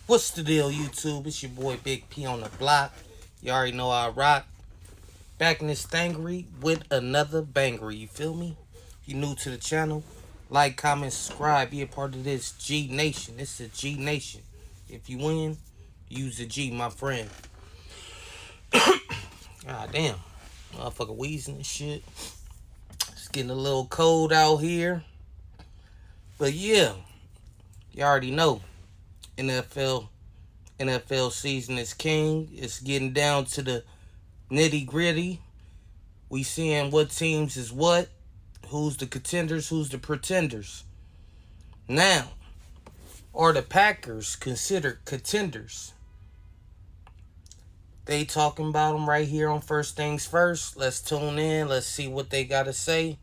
What's the deal, YouTube? It's your boy Big P on the block. You already know I rock. Back in this thangery with another banger. You feel me? If you new to the channel, like, comment, subscribe. Be a part of this G Nation. This is G Nation. If you win, use the G, my friend. God damn. Motherfucker wheezing and shit. It's getting a little cold out here. But yeah, you already know. NFL season is king. It's getting down to the nitty gritty. We seeing what teams is what, who's the contenders, who's the pretenders. Now, are the Packers considered contenders? They talking about them right here on First Things First. Let's tune in. Let's see what they got to say.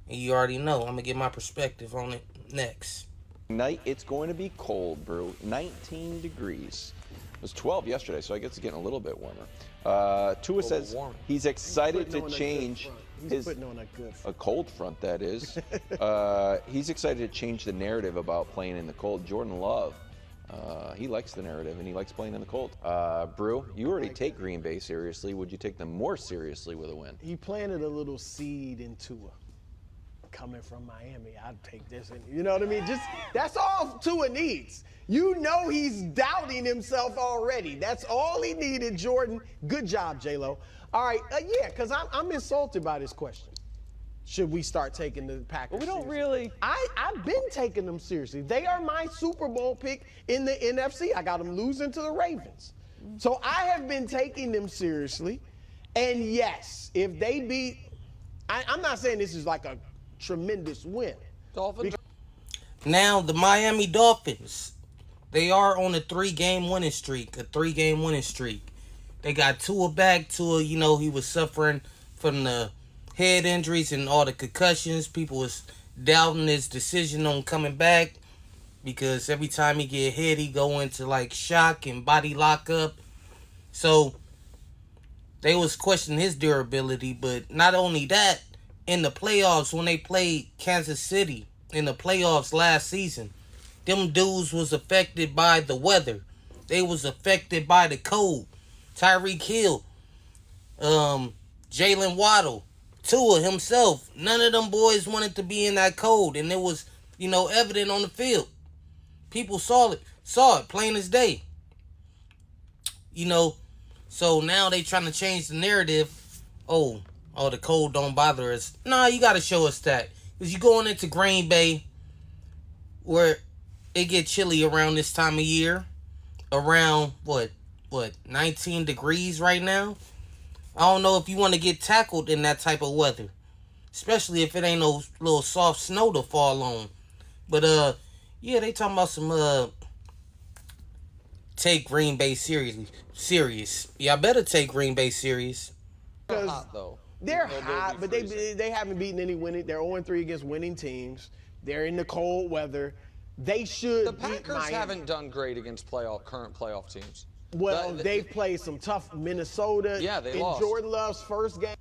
And you already know. I'm going to get my perspective on it next. Night, it's going to be cold, bro. 19 degrees. It was 12 yesterday, so I guess it's getting a little bit warmer. Tua says he's excited to change his a cold front, that is. He's excited to change the narrative about playing in the cold. Jordan Love, he likes the narrative and he likes playing in the cold. Brew, you already take Green Bay seriously. Would you take them more seriously with a win? He planted a little seed in Tua. Coming from Miami, I'd take this. And you know what I mean? Just that's all Tua needs. You know he's doubting himself already. That's all he needed, Jordan. Good job, J-Lo. All right, yeah, because I'm insulted by this question. Should we start taking the Packers Well, we don't seriously? really. I've been taking them seriously. They are my Super Bowl pick in the NFC. I got them losing to the Ravens. So I have been taking them seriously. And yes, if they beat, I'm not saying this is like a tremendous win. Dolphins. Now, the Miami Dolphins, they are on a three-game winning streak. They got Tua back. Tua, he was suffering from the head injuries and all the concussions. People was doubting his decision on coming back because every time he get hit, he go into like shock and body lockup. So they was questioning his durability, but not only that, in the playoffs, when they played Kansas City in the playoffs last season, them dudes was affected by the weather. They was affected by the cold. Tyreek Hill, Jalen Waddle, Tua himself. None of them boys wanted to be in that cold, and it was, evident on the field. People saw it plain as day. So now they trying to change the narrative. Oh, the cold don't bother us. Nah, you got to show us that. Because you going into Green Bay where it get chilly around this time of year. Around, 19 degrees right now? I don't know if you want to get tackled in that type of weather. Especially if it ain't no little soft snow to fall on. But, yeah, they talking about some, take Green Bay serious. Y'all better take Green Bay serious. They're hot, though. They're hot, but they haven't beaten any winning. They're 0-3 against winning teams. They're in the cold weather. They should. The Packers haven't done great against current playoff teams. Well, they've played some tough Minnesota. Yeah, they in lost. Jordan Love's first game.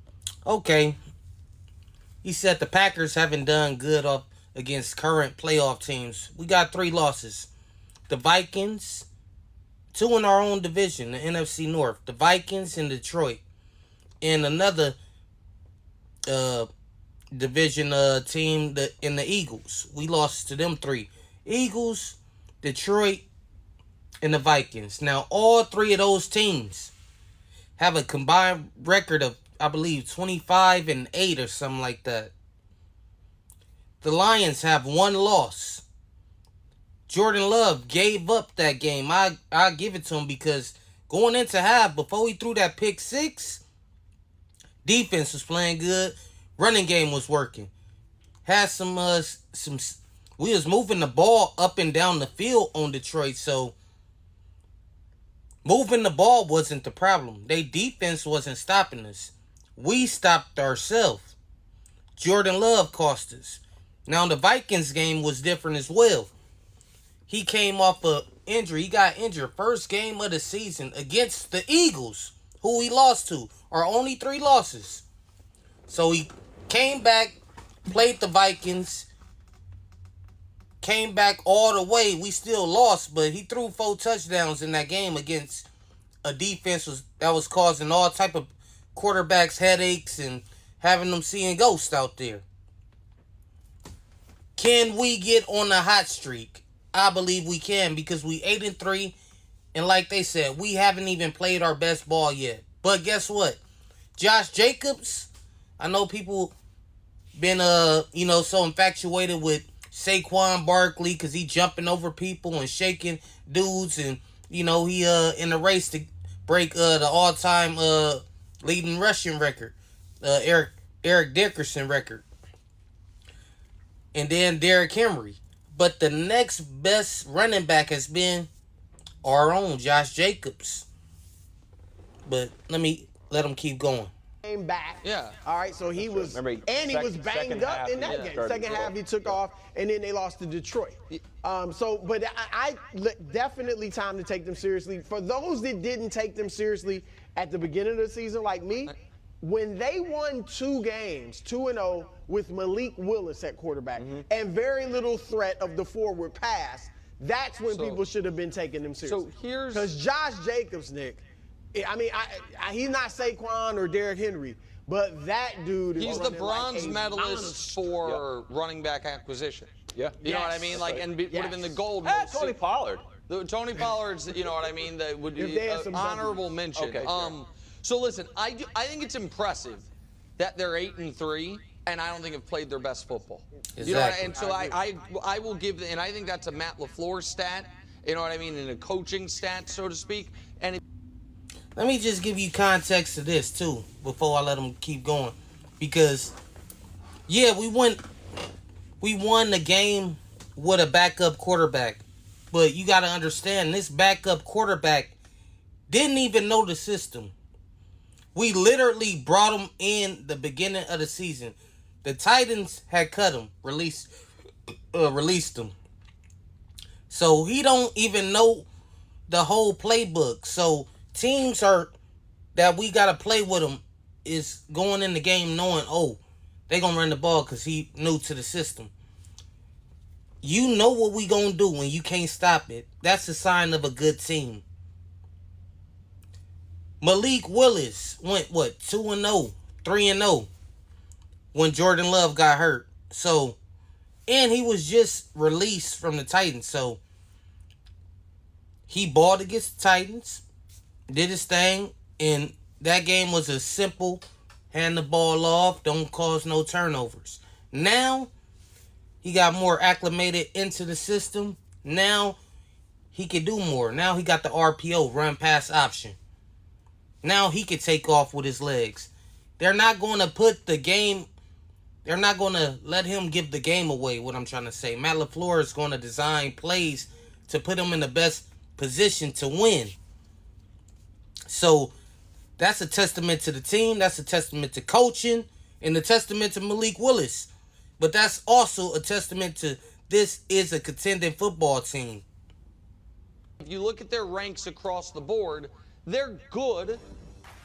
Okay. He said the Packers haven't done good up against current playoff teams. We got 3 losses. The Vikings, 2 in our own division, the NFC North. The Vikings and Detroit. And another division team in the Eagles. We lost to them 3. Eagles, Detroit, and the Vikings. Now, all 3 of those teams have a combined record of, I believe, 25-8 or something like that. The Lions have 1 loss. Jordan Love gave up that game. I give it to him because going into half, before he threw that pick 6, defense was playing good. Running game was working. Had some we was moving the ball up and down the field on Detroit, so moving the ball wasn't the problem. Their defense wasn't stopping us. We stopped ourselves. Jordan Love cost us. Now the Vikings game was different as well. He came off an injury. He got injured first game of the season against the Eagles, who he lost to. Our only 3 losses. So he came back, played the Vikings, came back all the way. We still lost, but he threw 4 touchdowns in that game against a defense that was causing all type of quarterbacks headaches and having them seeing ghosts out there. Can we get on a hot streak? I believe we can, because we 8-3, and like they said, we haven't even played our best ball yet. But guess what? Josh Jacobs, I know people been so infatuated with Saquon Barkley because he jumping over people and shaking dudes, and he in the race to break the all-time leading rushing record, Eric Dickerson record, and then Derrick Henry. But the next best running back has been our own Josh Jacobs. But let him keep going. Came back. Yeah. All right, so he was, he was banged up in that game. Second half, he took off, and then they lost to Detroit. But I definitely time to take them seriously. For those that didn't take them seriously at the beginning of the season, like me, when they won 2 games, 2-0, with Malik Willis at quarterback, and very little threat of the forward pass, that's when people should have been taking them seriously. So because Josh Jacobs, Nick, I mean, he's not Saquon or Derrick Henry, but that dude is he's the bronze medalist for running back acquisition. Yeah. You know what I mean? Like, and would have been the gold. Tony Pollard. Tony Pollard's, you know what I mean? That would be an honorable mention. Okay, sure. So listen, I think it's impressive that they're 8-3, and I don't think have played their best football. Exactly. You know, and so I will give, and I think that's a Matt LaFleur stat. You know what I mean? And a coaching stat, so to speak. And let me just give you context to this too before I let them keep going, because we won the game with a backup quarterback, but you got to understand this backup quarterback didn't even know the system. We literally brought him in the beginning of the season. The Titans had cut him, released him. So he don't even know the whole playbook. So teams that we got to play with him is going in the game knowing, they going to run the ball because he new to the system. You know what we going to do when you can't stop it. That's a sign of a good team. Malik Willis went, 2-0, 3-0 when Jordan Love got hurt. So, and he was just released from the Titans. So, he balled against the Titans, did his thing, and that game was a simple hand the ball off, don't cause no turnovers. Now, he got more acclimated into the system. Now, he can do more. Now, he got the RPO, run pass option. Now he can take off with his legs. They're not going to let him give the game away, what I'm trying to say. Matt LaFleur is going to design plays to put him in the best position to win. So that's a testament to the team. That's a testament to coaching and a testament to Malik Willis. But that's also a testament to this is a contending football team. if you look at their ranks across the board, they're good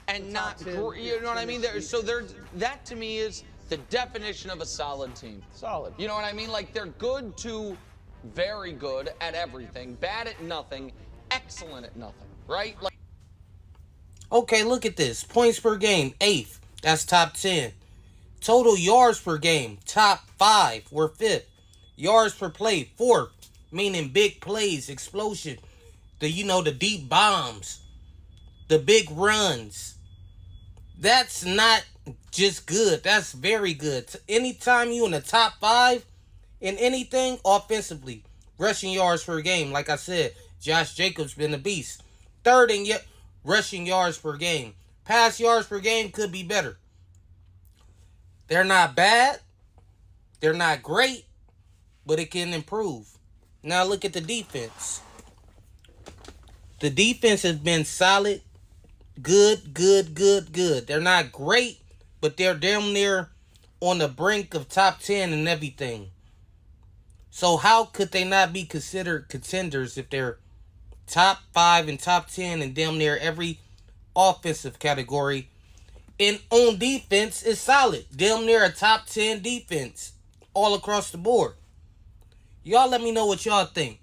and not great. You know what I mean? That to me is the definition of a solid team. Solid. You know what I mean? Like, they're good to very good at everything, bad at nothing, excellent at nothing, right? Like, okay, look at this. Points per game, 8th. That's top 10. Total yards per game, top 5. We're 5th. Yards per play, 4th. Meaning big plays, explosion. The deep bombs. The big runs. That's not just good. That's very good. Anytime you in the top 5 in anything offensively, rushing yards per game, like I said, Josh Jacobs been a beast. 3rd in rushing yards per game. Pass yards per game could be better. They're not bad. They're not great, but it can improve. Now look at the defense. The defense has been solid. Good. They're not great, but they're damn near on the brink of top 10 and everything. So how could they not be considered contenders if they're top 5 and top 10 and damn near every offensive category? And on defense is solid. Damn near a top 10 defense all across the board. Y'all let me know what y'all think.